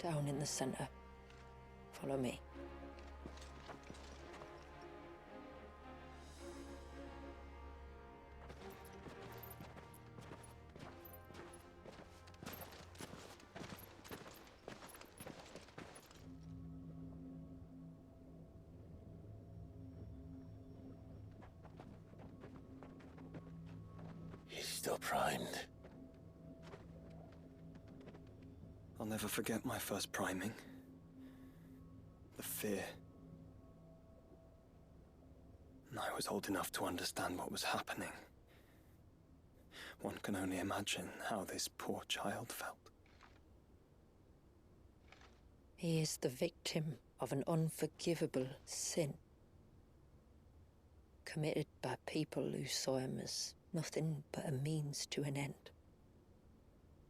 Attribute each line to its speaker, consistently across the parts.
Speaker 1: Down in the center. Follow me.
Speaker 2: He's still primed.
Speaker 3: I'll never forget my first priming. The fear. And I was old enough to understand what was happening. One can only imagine how this poor child felt.
Speaker 1: He is the victim of an unforgivable sin, committed by people who saw him as nothing but a means to an end.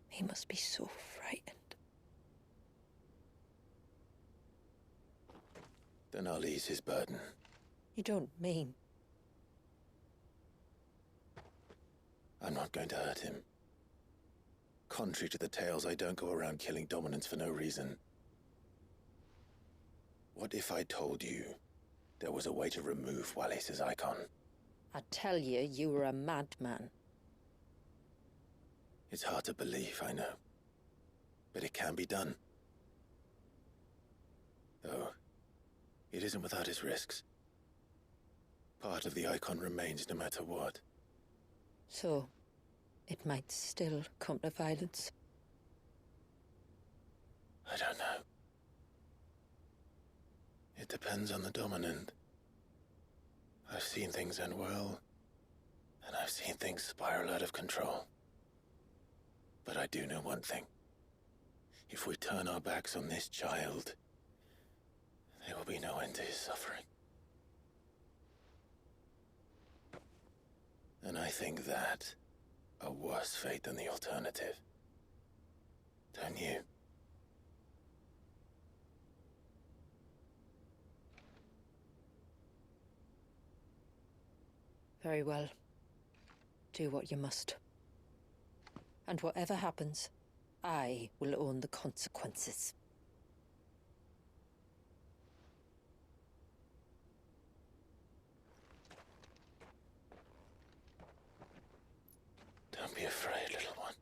Speaker 1: He must be so frightened.
Speaker 2: Then I'll ease his burden.
Speaker 1: You don't mean?
Speaker 2: I'm not going to hurt him. Contrary to the tales, I don't go around killing dominants for no reason. What if I told you there was a way to remove Wallace's icon?
Speaker 1: I'd tell you you were a madman.
Speaker 2: It's hard to believe, I know. But it can be done. Though, it isn't without its risks. Part of the icon remains no matter what.
Speaker 1: So, it might still come to violence.
Speaker 2: I don't know. It depends on the dominant. I've seen things end well, and I've seen things spiral out of control. But I do know one thing. If we turn our backs on this child, there will be no end to his suffering. And I think that a worse fate than the alternative. Don't you?
Speaker 1: Very well. Do what you must. And whatever happens, I will own the consequences.
Speaker 2: Don't be afraid, little one.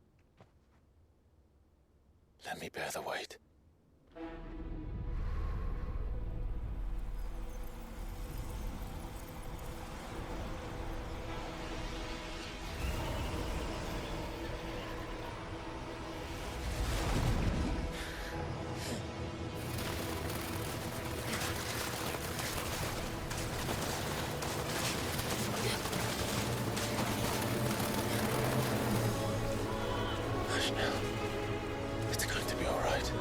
Speaker 2: Let me bear the weight. Hush now. It's going to be all right.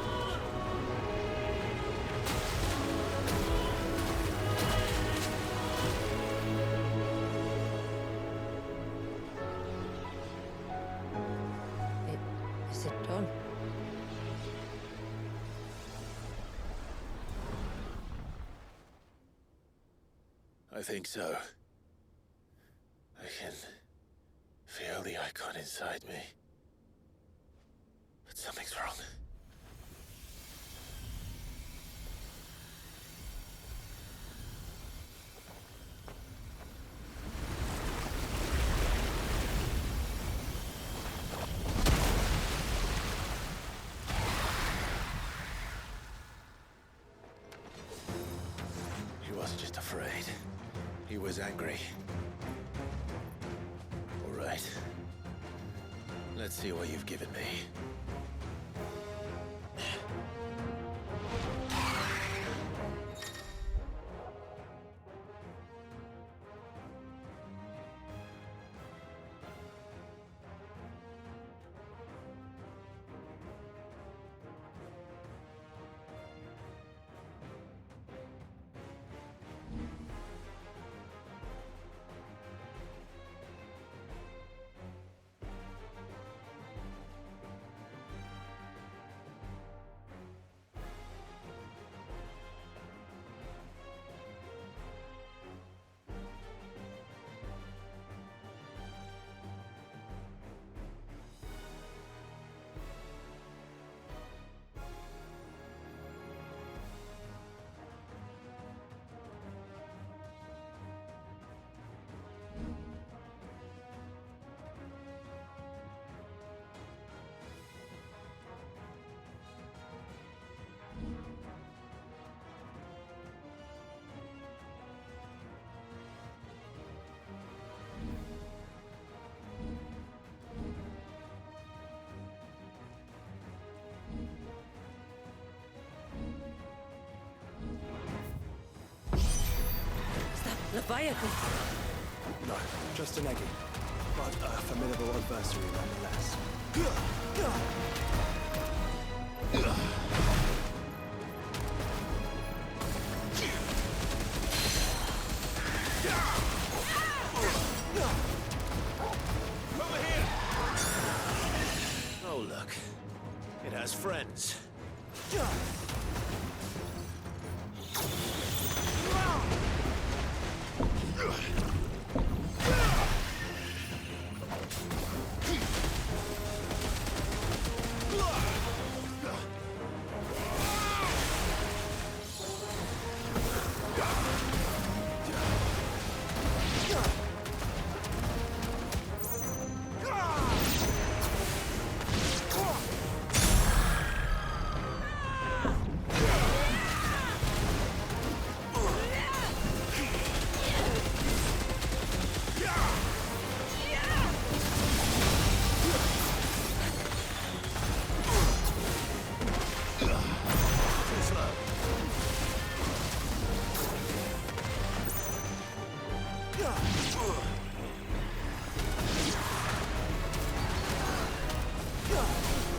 Speaker 1: Is it done?
Speaker 2: I think so. I can feel the icon inside me. But something's wrong. He wasn't just afraid. He was angry. All right. Let's see what you've given me.
Speaker 1: Leviathan!
Speaker 3: No, just an eggy. But a formidable adversary nonetheless.
Speaker 4: Over here! Oh, look. It has friends.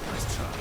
Speaker 4: Nice try.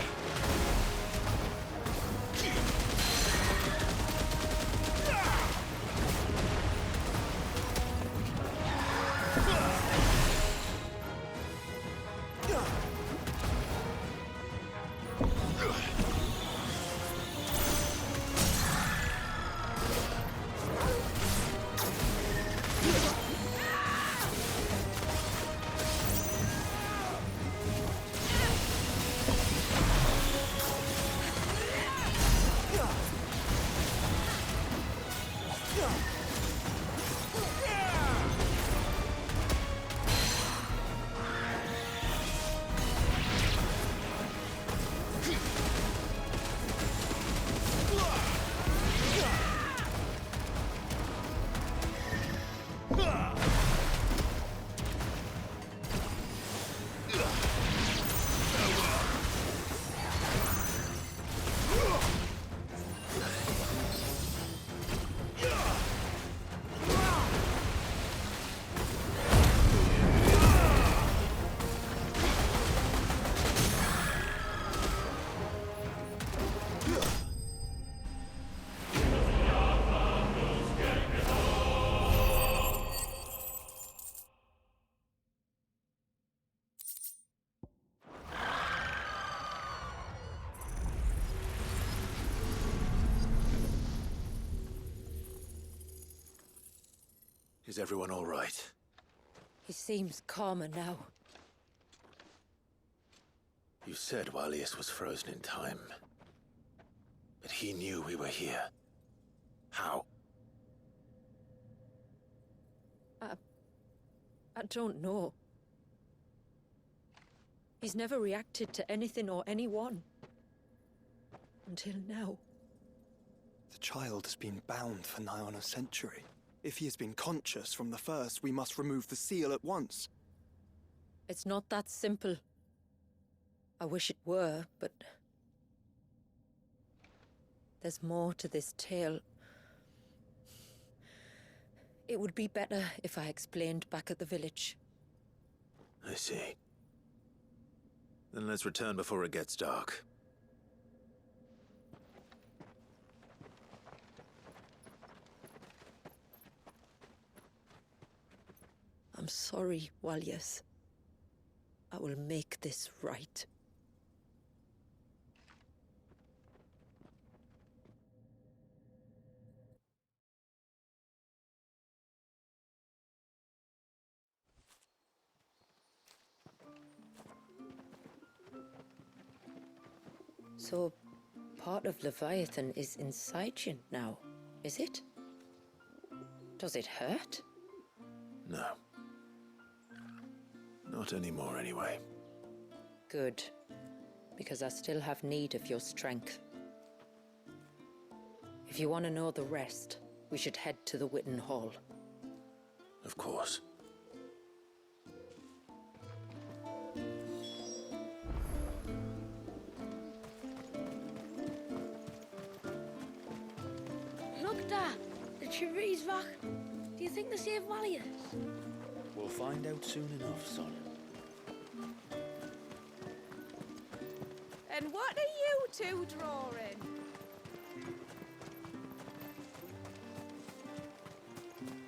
Speaker 4: Is everyone all right?
Speaker 1: He seems calmer now.
Speaker 2: You said Walius was frozen in time. But he knew we were here. How?
Speaker 1: I don't know. He's never reacted to anything or anyone. Until now.
Speaker 3: The child has been bound for nigh on a century. If he has been conscious from the first, we must remove the seal at once.
Speaker 1: It's not that simple. I wish it were, but... there's more to this tale. It would be better if I explained back at the village.
Speaker 2: I see. Then let's return before it gets dark.
Speaker 1: I'm sorry, Walius. I will make this right. So, part of Leviathan is inside you now, is it? Does it hurt?
Speaker 2: No. Not anymore, anyway.
Speaker 1: Good. Because I still have need of your strength. If you want to know the rest, we should head to the Witten Hall.
Speaker 2: Of course.
Speaker 5: Look daar, de Chevrie's wacht. Die you think they saved Valius?
Speaker 4: We'll find out soon enough, son.
Speaker 6: And what are you two drawing?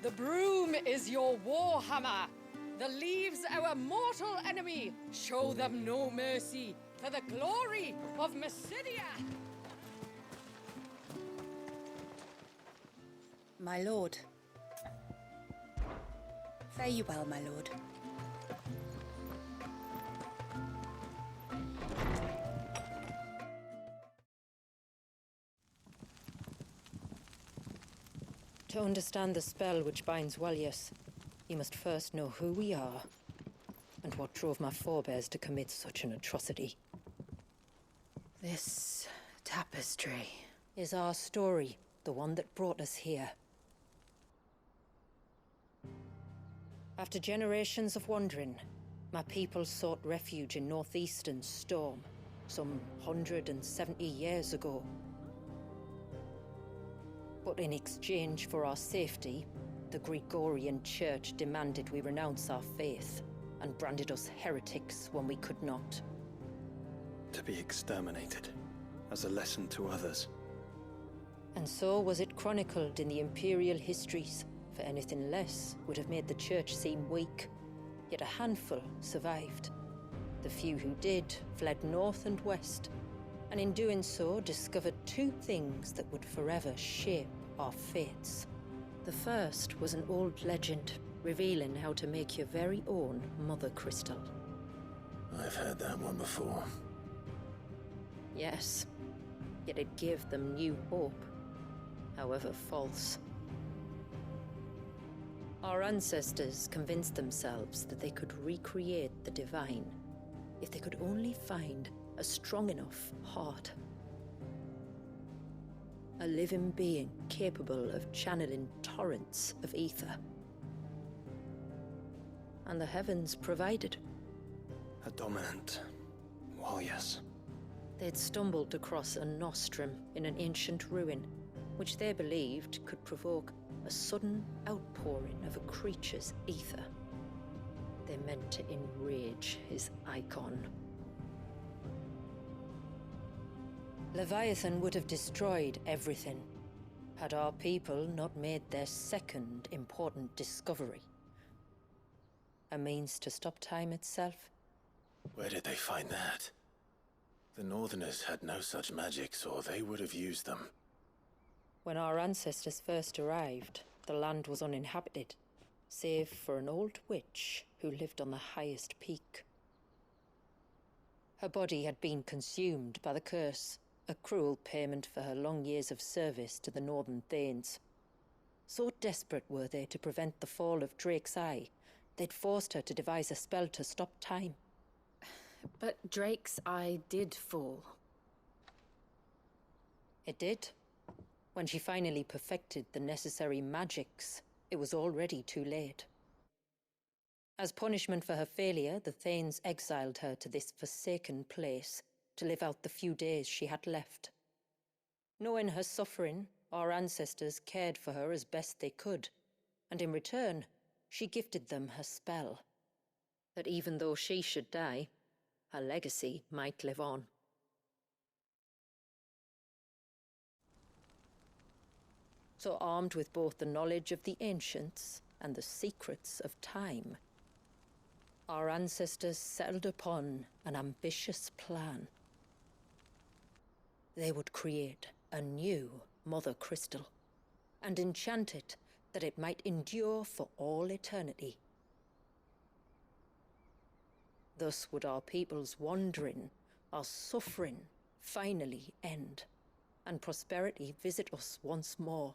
Speaker 7: The broom is your war hammer. The leaves our mortal enemy. Show them no mercy for the glory of Mysidia.
Speaker 8: My lord. Fare you well, my lord.
Speaker 1: To understand the spell which binds Valius, you must first know who we are, and what drove my forebears to commit such an atrocity. This tapestry is our story, the one that brought us here. After generations of wandering, my people sought refuge in northeastern Storm, some 170 years ago. But in exchange for our safety, the Gregorian Church demanded we renounce our faith and branded us heretics when we could not.
Speaker 3: To be exterminated, as a lesson to others.
Speaker 1: And so was it chronicled in the imperial histories, for anything less would have made the Church seem weak. Yet a handful survived. The few who did fled north and west, and in doing so discovered two things that would forever shape our fates. The first was an old legend, revealing how to make your very own mother crystal.
Speaker 2: I've heard that one before.
Speaker 1: Yes, yet it gave them new hope, however false. Our ancestors convinced themselves that they could recreate the divine if they could only find a strong enough heart. A living being capable of channeling torrents of ether. And the heavens provided.
Speaker 3: A dominant Valius.
Speaker 1: They'd stumbled across a nostrum in an ancient ruin, which they believed could provoke a sudden outpouring of a creature's ether. They meant to enrage his icon. Leviathan would have destroyed everything, had our people not made their second important discovery. A means to stop time itself.
Speaker 2: Where did they find that? The Northerners had no such magics, or they would have used them.
Speaker 1: When our ancestors first arrived, the land was uninhabited, save for an old witch who lived on the highest peak. Her body had been consumed by the curse, a cruel payment for her long years of service to the Northern Thanes. So desperate were they to prevent the fall of Drake's Eye, they'd forced her to devise a spell to stop time.
Speaker 5: But Drake's Eye did fall.
Speaker 1: It did. When she finally perfected the necessary magics, it was already too late. As punishment for her failure, the Thanes exiled her to this forsaken place to live out the few days she had left. Knowing her suffering, our ancestors cared for her as best they could, and in return, she gifted them her spell. That even though she should die, her legacy might live on. So armed with both the knowledge of the ancients and the secrets of time, our ancestors settled upon an ambitious plan. They would create a new Mother Crystal and enchant it that it might endure for all eternity. Thus would our people's wandering, our suffering, finally end, and prosperity visit us once more.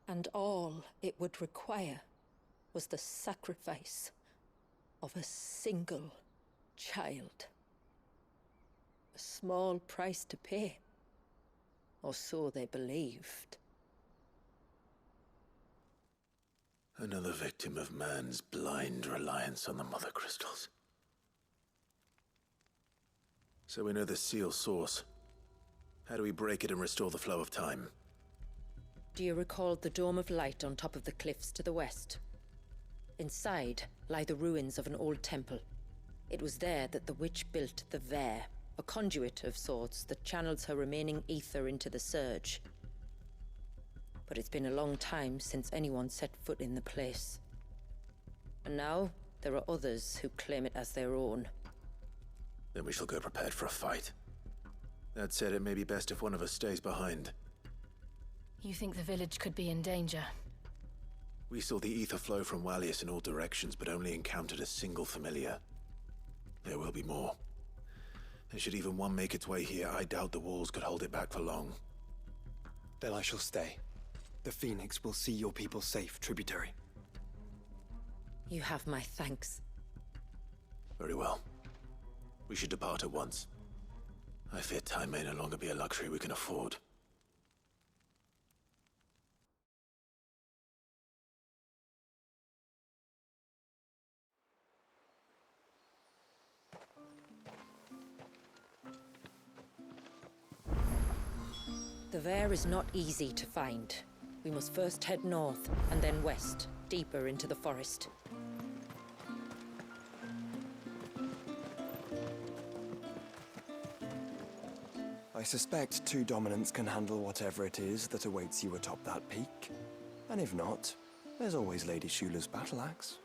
Speaker 1: And all it would require was the sacrifice of a single child. A small price to pay, or so they believed.
Speaker 2: Another victim of man's blind reliance on the Mother Crystals. So we know the seal source. How do we break it and restore the flow of time?
Speaker 1: Do you recall the dome of light on top of the cliffs to the west? Inside lie the ruins of an old temple. It was there that the witch built the Vare, a conduit of sorts that channels her remaining ether into the Surge. But it's been a long time since anyone set foot in the place. And now, there are others who claim it as their own.
Speaker 2: Then we shall go prepared for a fight. That said, it may be best if one of us stays behind.
Speaker 5: You think the village could be in danger?
Speaker 2: We saw the ether flow from Wallius in all directions, but only encountered a single familiar. There will be more. And should even one make its way here, I doubt the walls could hold it back for long.
Speaker 3: Then I shall stay. The Phoenix will see your people safe, tributary.
Speaker 1: You have my thanks.
Speaker 2: Very well. We should depart at once. I fear time may no longer be a luxury we can afford.
Speaker 1: The Vare is not easy to find. We must first head north, and then west, deeper into the forest.
Speaker 3: I suspect two dominants can handle whatever it is that awaits you atop that peak. And if not, there's always Lady Shula's battle axe.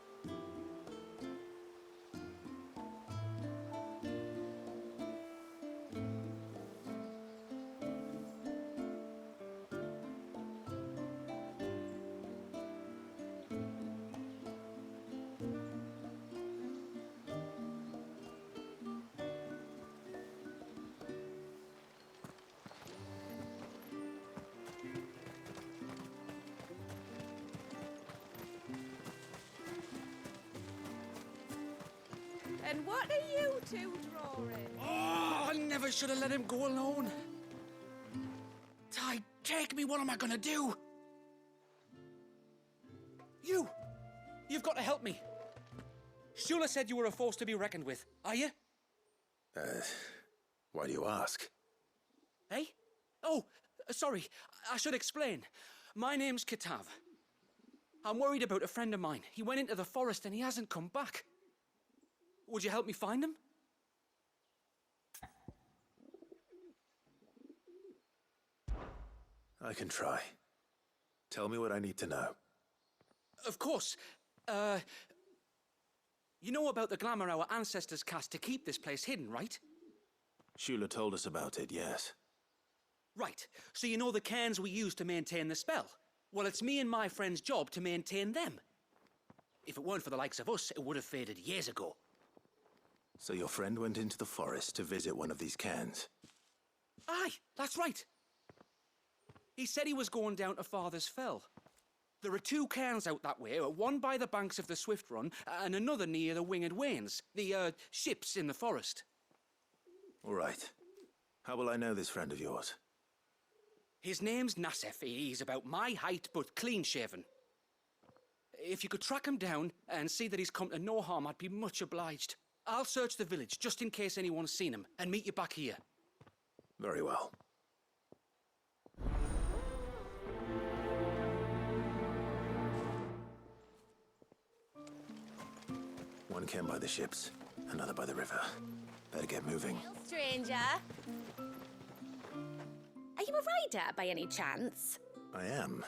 Speaker 6: And what are you two drawing?
Speaker 4: Oh, I never should have let him go alone. Ty, take me. What am I gonna do? You've got to help me. Shula said you were a force to be reckoned with. Are you?
Speaker 2: Why do you ask?
Speaker 4: Eh? Oh, sorry. I should explain. My name's Kitav. I'm worried about a friend of mine. He went into the forest and he hasn't come back. Would you help me find him?
Speaker 2: I can try. Tell me what I need to know.
Speaker 4: Of course. You know about the glamour our ancestors cast to keep this place hidden, right?
Speaker 2: Shula told us about it, yes.
Speaker 4: Right. So you know the cairns we use to maintain the spell? Well, it's me and my friend's job to maintain them. If it weren't for the likes of us, it would have faded years ago.
Speaker 2: So your friend went into the forest to visit one of these cairns?
Speaker 4: Aye, that's right. He said he was going down to Father's Fell. There are two cairns out that way, one by the banks of the Swift Run, and another near the Winged Wains, the, ships in the forest.
Speaker 2: All right. How will I know this friend of yours?
Speaker 4: His name's Nassef. He's about my height, but clean-shaven. If you could track him down and see that he's come to no harm, I'd be much obliged. I'll search the village, just in case anyone's seen him, and meet you back here.
Speaker 2: Very well. One cairn by the ships, another by the river. Better get moving.
Speaker 6: Stranger. Are you a rider by any chance?
Speaker 2: I am.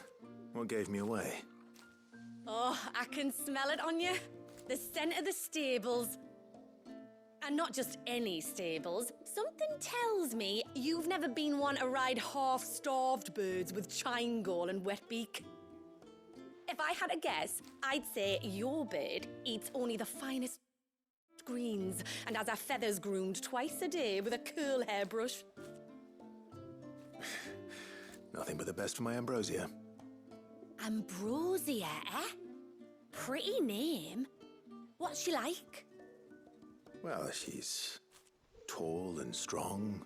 Speaker 2: What gave me away?
Speaker 6: Oh, I can smell it on you. The scent of the stables. And not just any stables. Something tells me you've never been one to ride half-starved birds with chine-gall and wet beak. If I had a guess, I'd say your bird eats only the finest greens and has her feathers groomed twice a day with a curl hairbrush.
Speaker 2: Nothing but the best for my ambrosia.
Speaker 6: Ambrosia, eh? Pretty name. What's she like?
Speaker 2: Well, she's tall and strong.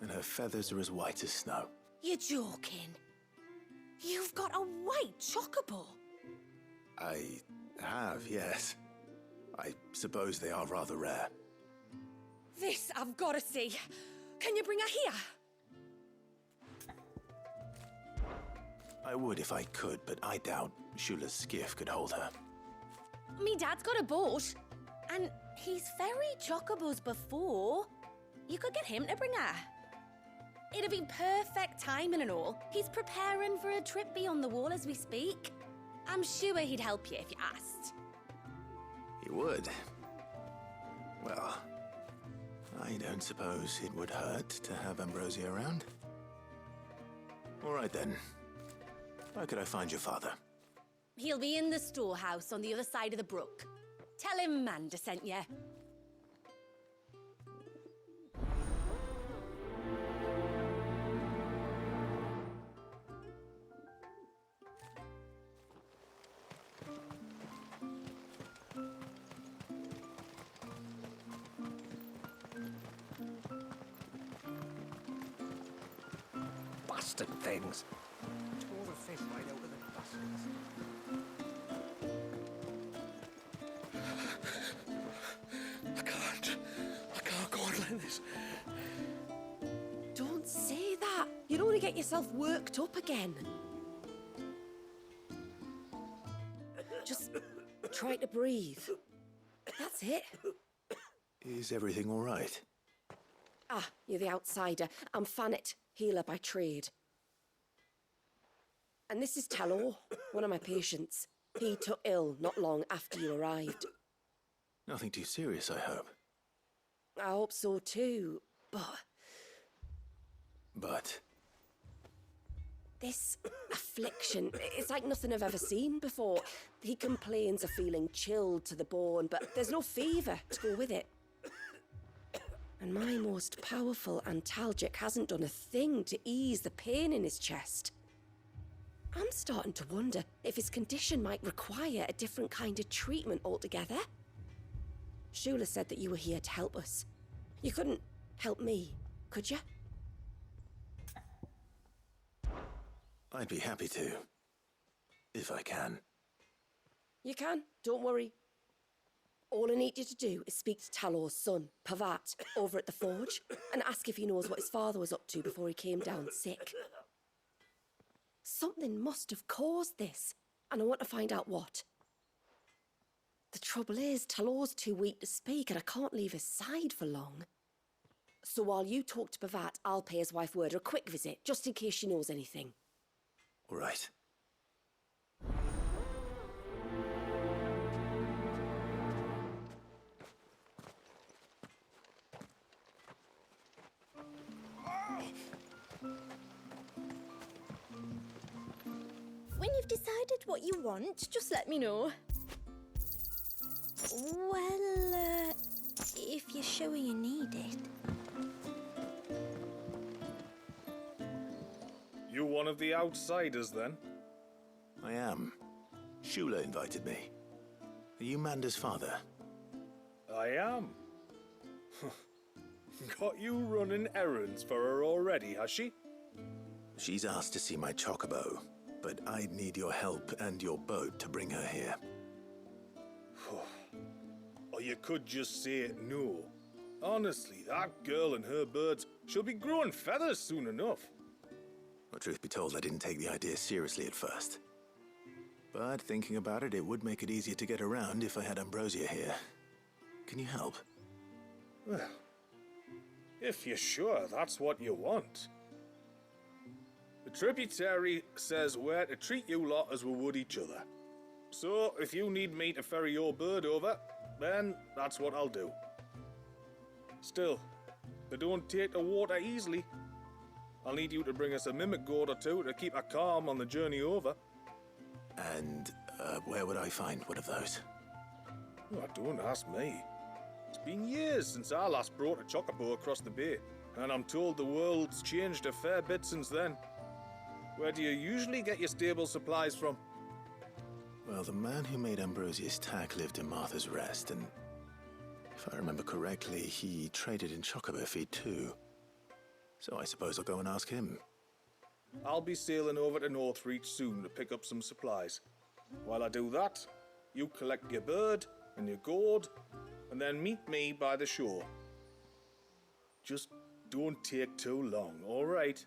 Speaker 2: And her feathers are as white as snow.
Speaker 6: You're joking. You've got a white chocobo.
Speaker 2: I have, yes. I suppose they are rather rare.
Speaker 6: This I've got to see. Can you bring her here?
Speaker 2: I would if I could, but I doubt Shula's skiff could hold her.
Speaker 6: Me dad's got a boat, and he's ferried chocobos before. You could get him to bring her. It'd be perfect timing and all. He's preparing for a trip beyond the wall as we speak. I'm sure he'd help you if you asked.
Speaker 2: He would. Well, I don't suppose it would hurt to have Ambrosia around. All right then. Where could I find your father?
Speaker 6: He'll be in the storehouse on the other side of the brook. Tell him Manda sent you.
Speaker 9: Bastard things. Tore the fish right out of the bastards. I can't go on like this.
Speaker 5: Don't say that. You don't want to get yourself worked up again. Just try to breathe. That's it.
Speaker 2: Is everything all right?
Speaker 5: Ah, you're the outsider. I'm Fannet, healer by trade. And this is Talor, one of my patients. He took ill not long after you arrived.
Speaker 2: Nothing too serious, I hope.
Speaker 5: I hope so too, but
Speaker 2: But
Speaker 5: this affliction, it's like nothing I've ever seen before. He complains of feeling chilled to the bone, but there's no fever to go with it. And my most powerful antalgic hasn't done a thing to ease the pain in his chest. I'm starting to wonder if his condition might require a different kind of treatment altogether. Shula said that you were here to help us. You couldn't help me, could you?
Speaker 2: I'd be happy to. If I can.
Speaker 5: You can, don't worry. All I need you to do is speak to Talor's son, Pavat, over at the forge, and ask if he knows what his father was up to before he came down sick. Something must have caused this, and I want to find out what. The trouble is, Talor's too weak to speak, and I can't leave his side for long. So while you talk to Pavat, I'll pay his wife word a quick visit, just in case she knows anything.
Speaker 2: All right.
Speaker 10: When you've decided what you want, just let me know. Well, if you're sure you need it.
Speaker 11: You one of the outsiders, then?
Speaker 2: I am. Shula invited me. Are you Manda's father?
Speaker 11: I am. Got you running errands for her already, has she?
Speaker 2: She's asked to see my chocobo, but I'd need your help and your boat to bring her here.
Speaker 11: Or you could just say no. Honestly, that girl and her birds, she'll be growing feathers soon enough.
Speaker 2: Well, truth be told, I didn't take the idea seriously at first. But thinking about it, it would make it easier to get around if I had Ambrosia here. Can you help?
Speaker 11: Well, if you're sure that's what you want. The tributary says we're to treat you lot as we would each other. So, if you need me to ferry your bird over, then that's what I'll do. Still, they don't take the water easily. I'll need you to bring us a mimic gourd or two to keep her calm on the journey over.
Speaker 2: And where would I find one of those?
Speaker 11: Oh, don't ask me. It's been years since I last brought a chocobo across the bay, and I'm told the world's changed a fair bit since then. Where do you usually get your stable supplies from?
Speaker 2: Well, the man who made Ambrosia's tack lived in Martha's Rest, and if I remember correctly, he traded in chocobo feed too. So I suppose I'll go and ask him.
Speaker 11: I'll be sailing over to Northreach soon to pick up some supplies. While I do that, you collect your bird and your gourd, and then meet me by the shore. Just don't take too long, all right?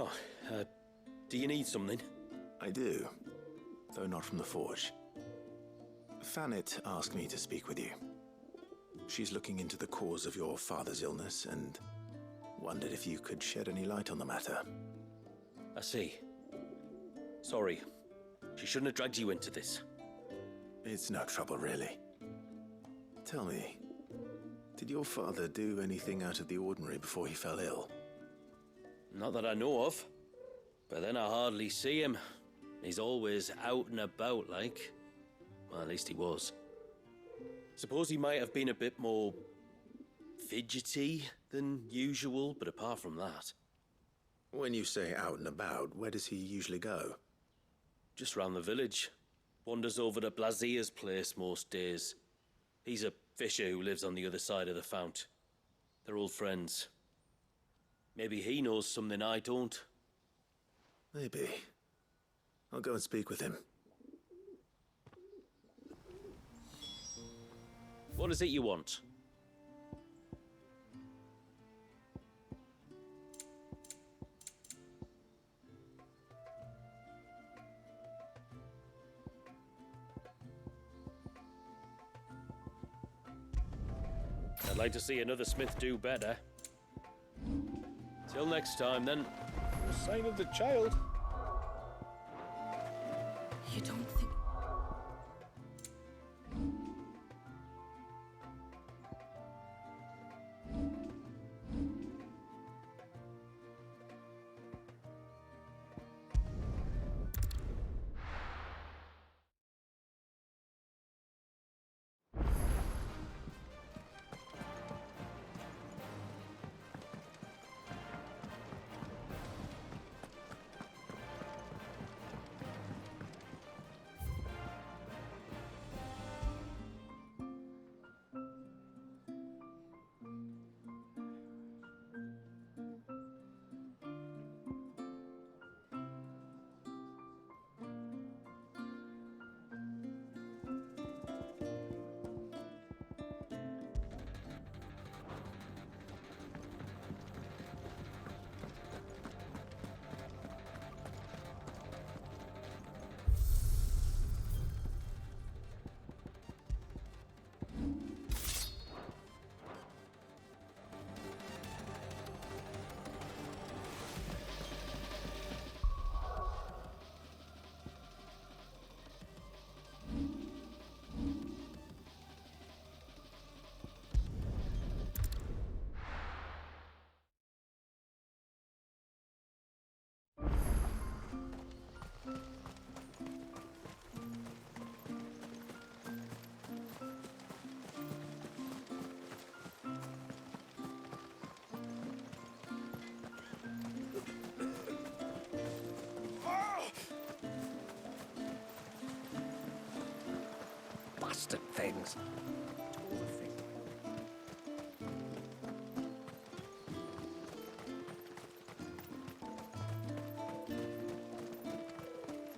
Speaker 12: Oh, do you need something?
Speaker 2: I do, though not from the Forge. Fanit asked me to speak with you. She's looking into the cause of your father's illness and wondered if you could shed any light on the matter.
Speaker 12: I see. Sorry. She shouldn't have dragged you into this.
Speaker 2: It's no trouble, really. Tell me, did your father do anything out of the ordinary before he fell ill?
Speaker 12: Not that I know of. But then I hardly see him. He's always out and about, like. Well, at least he was. Suppose he might have been a bit more fidgety than usual, but apart from that...
Speaker 2: When you say out and about, where does he usually go?
Speaker 12: Just round the village. Wanders over to Blazier's place most days. He's a fisher who lives on the other side of the fount. They're old friends. Maybe he knows something I don't.
Speaker 2: Maybe. I'll go and speak with him.
Speaker 12: What is it you want? I'd like to see another smith do better. Till next time, then.
Speaker 11: No sign of the child.
Speaker 5: You don't think...
Speaker 9: Bastard things.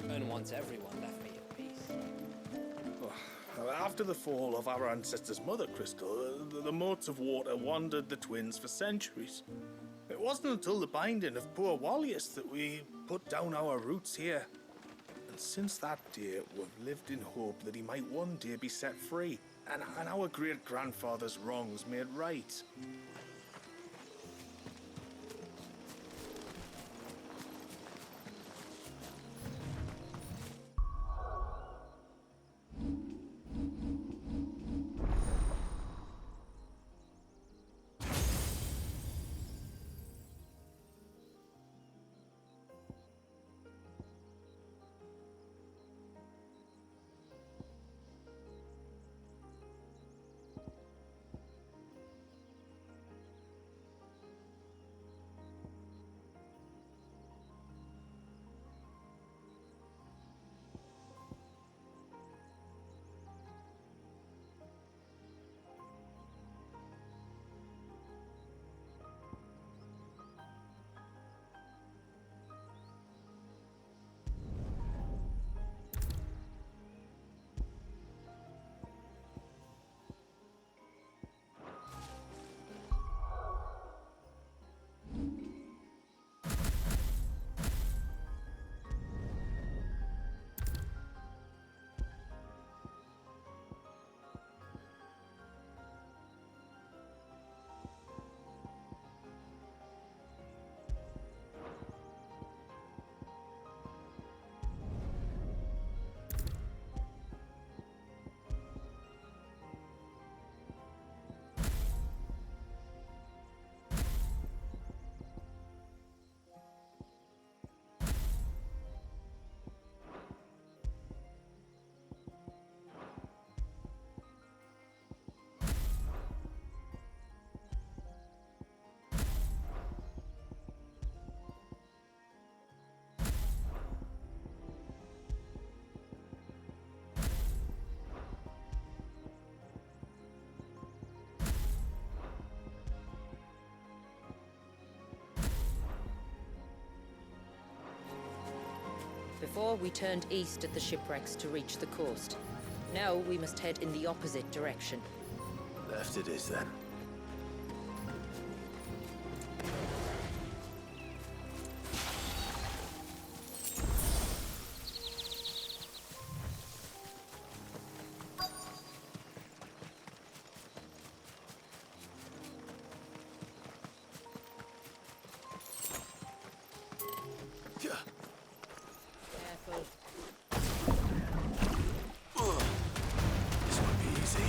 Speaker 13: And once everyone left me in peace.
Speaker 11: After the fall of our ancestors' mother crystal, the moats of water wandered the twins for centuries. It wasn't until the binding of poor Wallius that we put down our roots here. And since that day, we've lived in hope that he might one day be set free, and our great-grandfather's wrongs made right.
Speaker 1: Before, we turned east at the shipwrecks to reach the coast. Now we must head in the opposite direction.
Speaker 2: Left it is then.
Speaker 1: Careful.
Speaker 2: This won't be easy.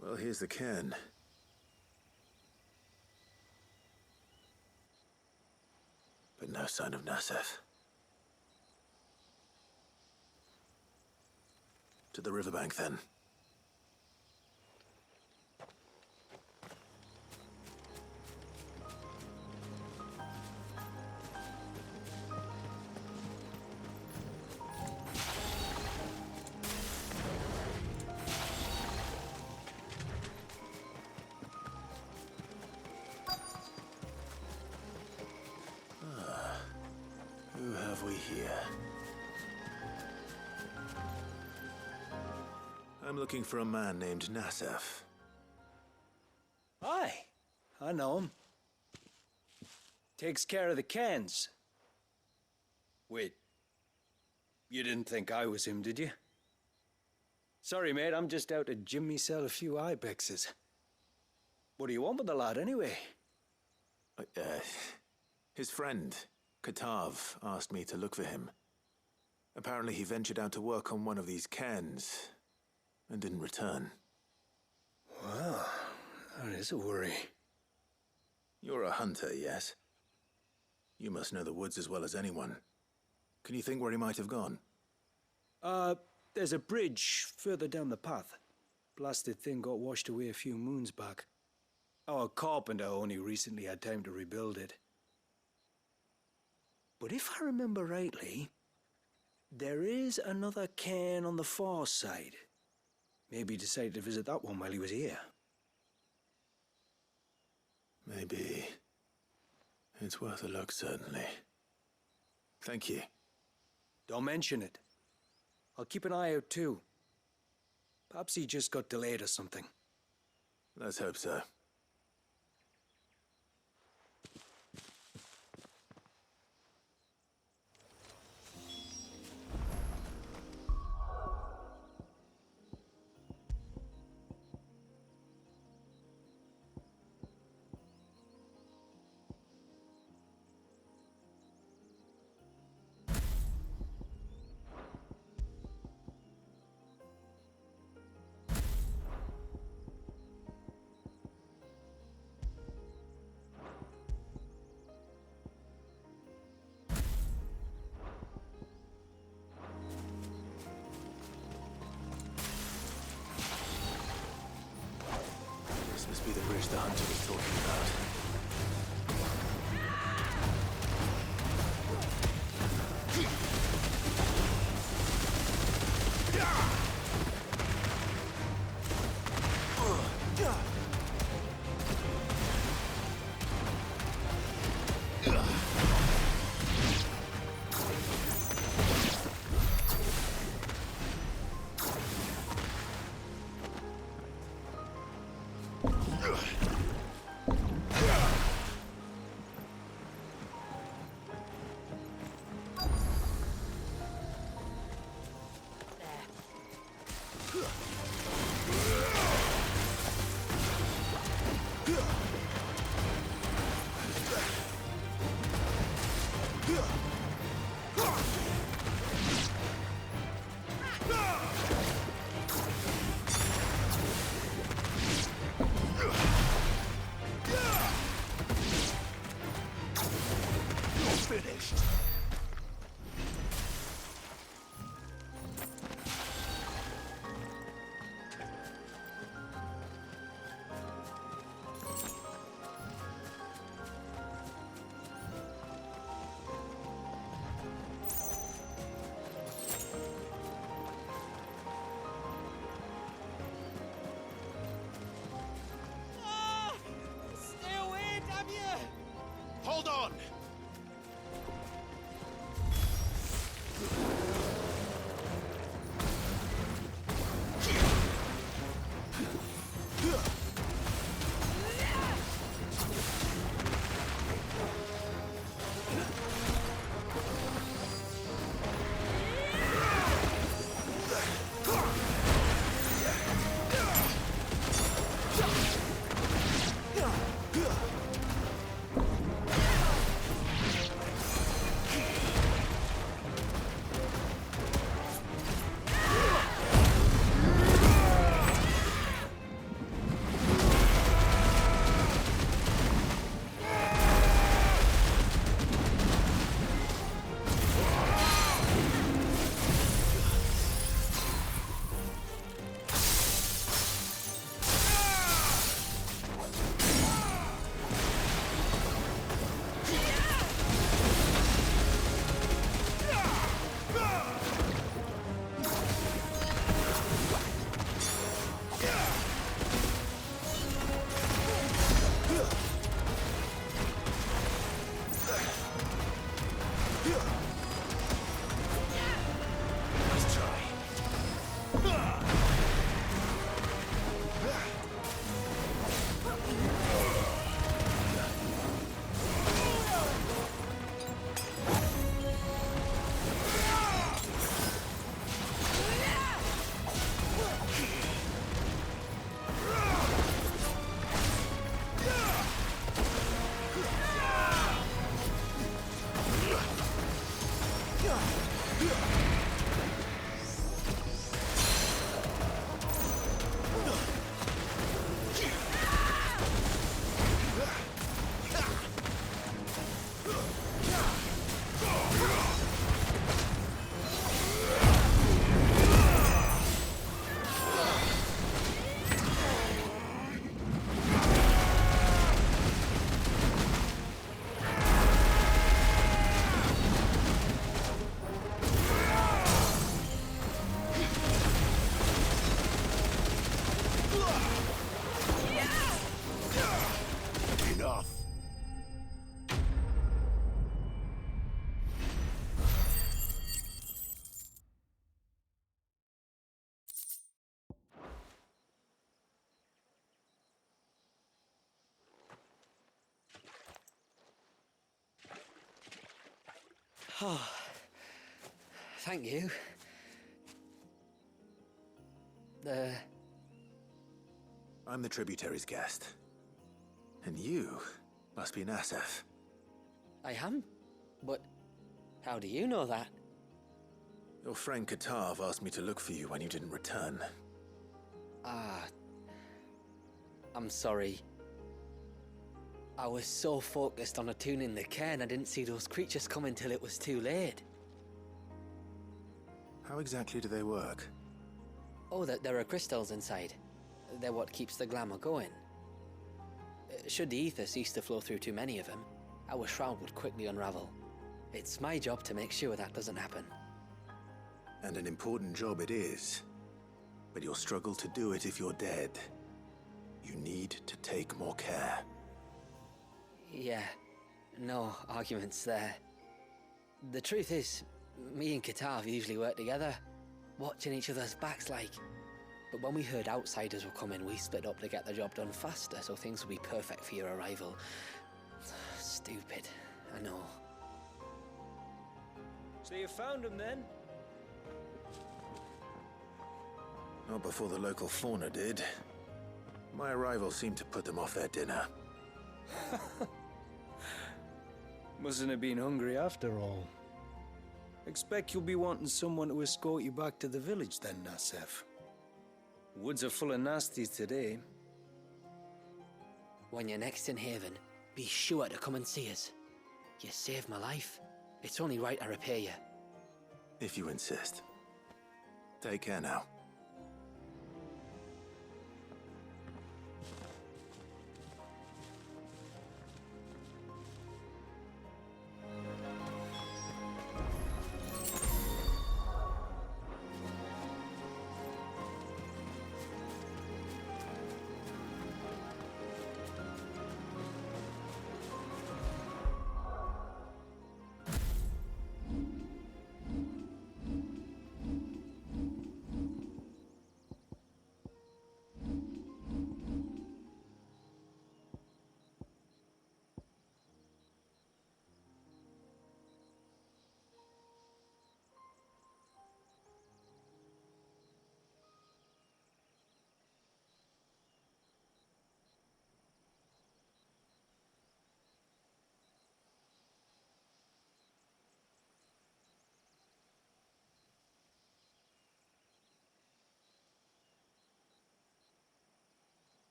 Speaker 2: Well, here's the cairn. But no sign of Nasef. To the riverbank, then. Who have we here? I'm looking for a man named Nasef.
Speaker 9: Aye, I know him.
Speaker 14: Takes care of the cans. Wait. You didn't think I was him, did you? Sorry, mate, I'm just out to jimmy sell a few ibexes. What do you want with the lad, anyway?
Speaker 2: His friend, Katav, asked me to look for him. Apparently he ventured out to work on one of these cans and didn't return.
Speaker 14: Well, that is a worry.
Speaker 2: You're a hunter, yes? You must know the woods as well as anyone. Can you think where he might have gone?
Speaker 14: There's a bridge further down the path. Blasted thing got washed away a few moons back. Our carpenter only recently had time to rebuild it. But if I remember rightly, there is another cairn on the far side. Maybe he decided to visit that one while he was here.
Speaker 2: Maybe. It's worth a look, certainly. Thank you.
Speaker 14: Don't mention it. I'll keep an eye out too. Perhaps he just got delayed or something.
Speaker 2: Let's hope so. This must be the bridge the hunter was talking about.
Speaker 13: Oh, thank you.
Speaker 2: I'm the tributary's guest. And you must be Nassef.
Speaker 13: I am? But how do you know that?
Speaker 2: Your friend Katav asked me to look for you when you didn't return.
Speaker 13: Ah, I'm sorry. I was so focused on attuning the cairn, I didn't see those creatures coming till it was too late.
Speaker 2: How exactly do they work?
Speaker 13: Oh, there are crystals inside. They're what keeps the glamour going. Should the ether cease to flow through too many of them, our shroud would quickly unravel. It's my job to make sure that doesn't happen.
Speaker 2: And an important job it is. But you'll struggle to do it if you're dead. You need to take more care.
Speaker 13: Yeah, no arguments there. The truth is, me and Katav usually work together, watching each other's backs like. But when we heard outsiders were coming, we split up to get the job done faster, so things would be perfect for your arrival. Stupid, I know.
Speaker 14: So you found him then?
Speaker 2: Not before the local fauna did. My arrival seemed to put them off their dinner.
Speaker 14: Mustn't have been hungry after all. Expect you'll be wanting someone to escort you back to the village then, Nassef. Woods are full of nasties today.
Speaker 13: When you're next in Haven, be sure to come and see us. You saved my life. It's only right I repay you.
Speaker 2: If you insist. Take care now.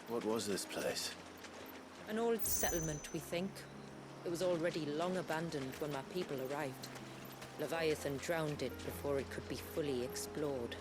Speaker 2: What was this place?
Speaker 1: An old settlement, we think. It was already long abandoned when my people arrived. Leviathan drowned it before it could be fully explored.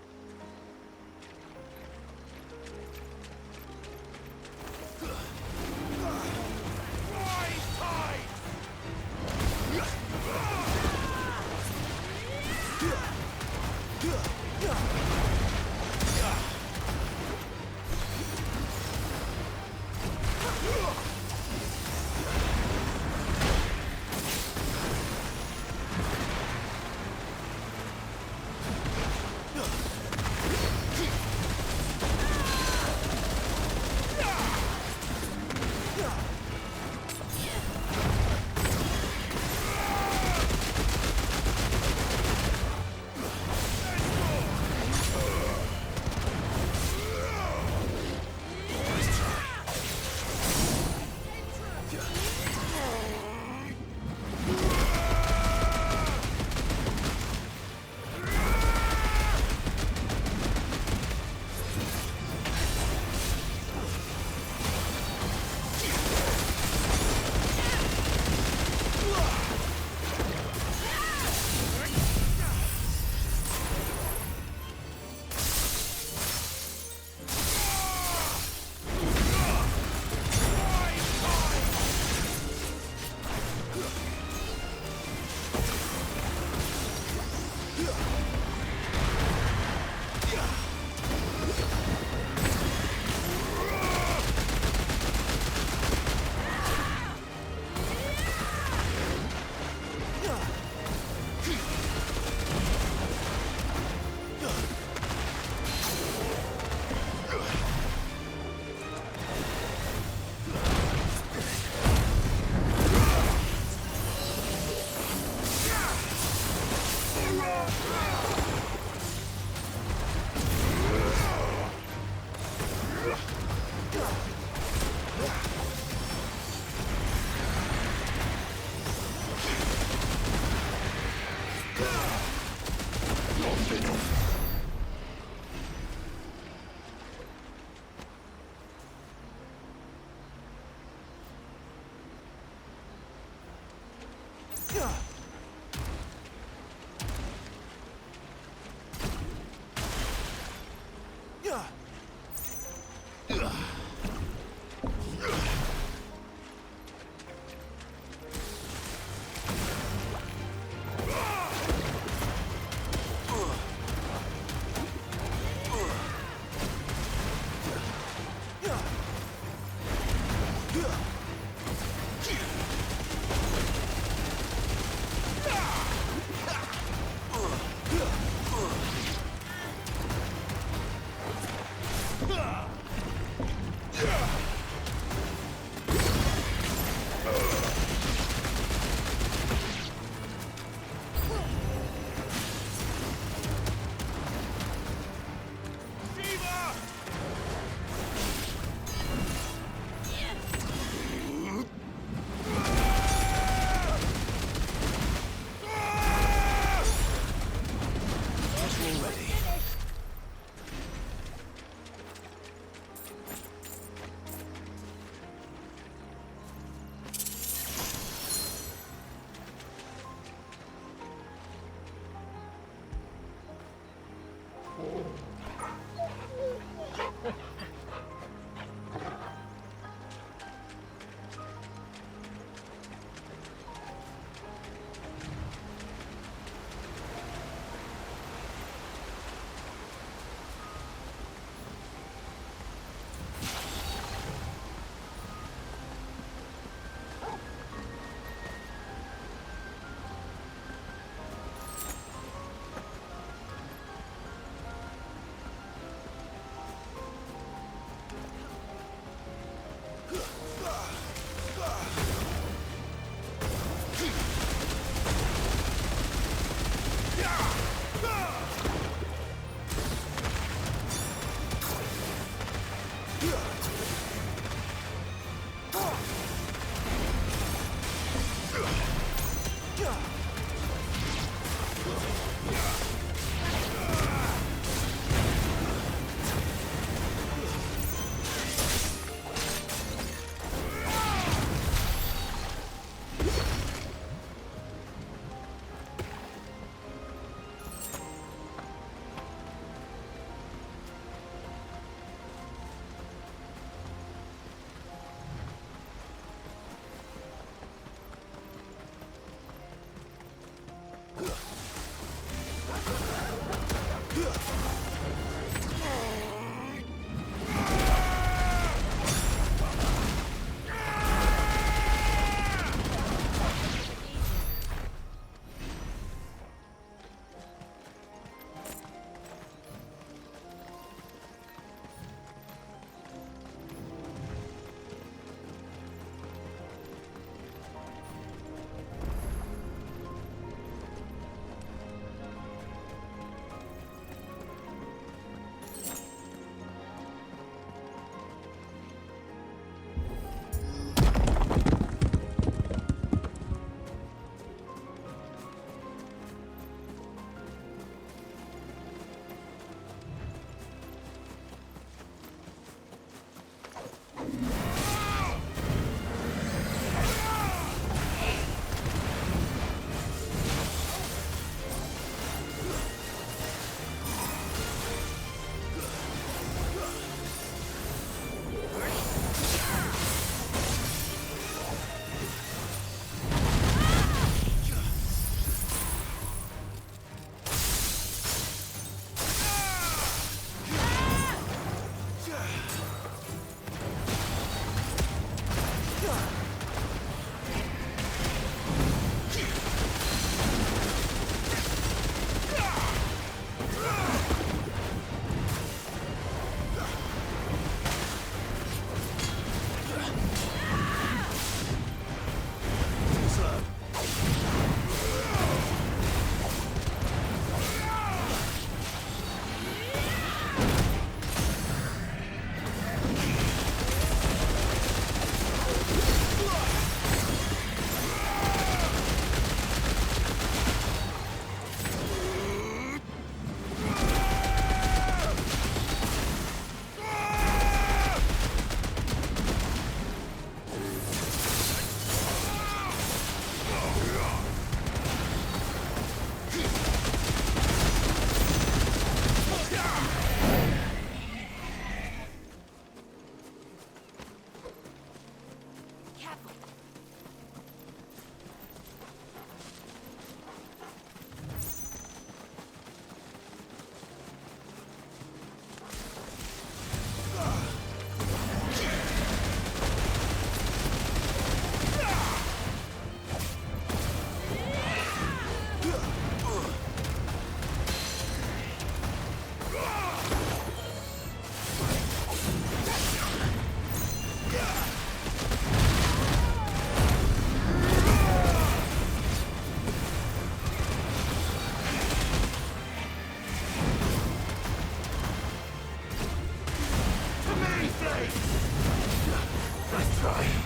Speaker 2: try.